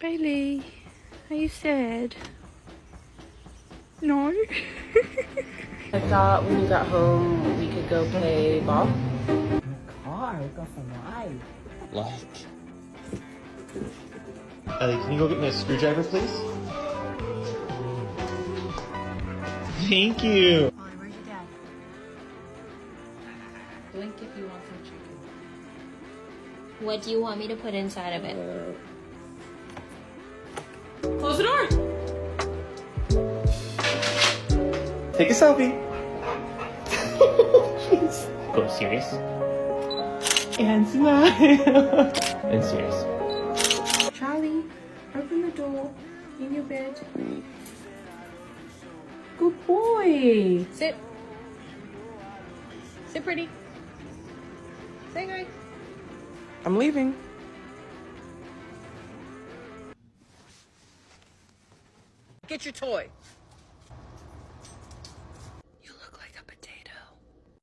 Bailey, are you sad? No? I thought when you got home we could go play ball. Car, go for life. Like. Ellie, can you go get me a screwdriver, please? Thank you. Molly, where's your dad? Blink if you want some chicken. What do you want me to put inside of it? Close the door! Take a selfie. Go serious. And smile. And serious. Charlie, open the door in your bed. Good boy. Sit. Sit pretty. Say hi. I'm leaving. Get your toy.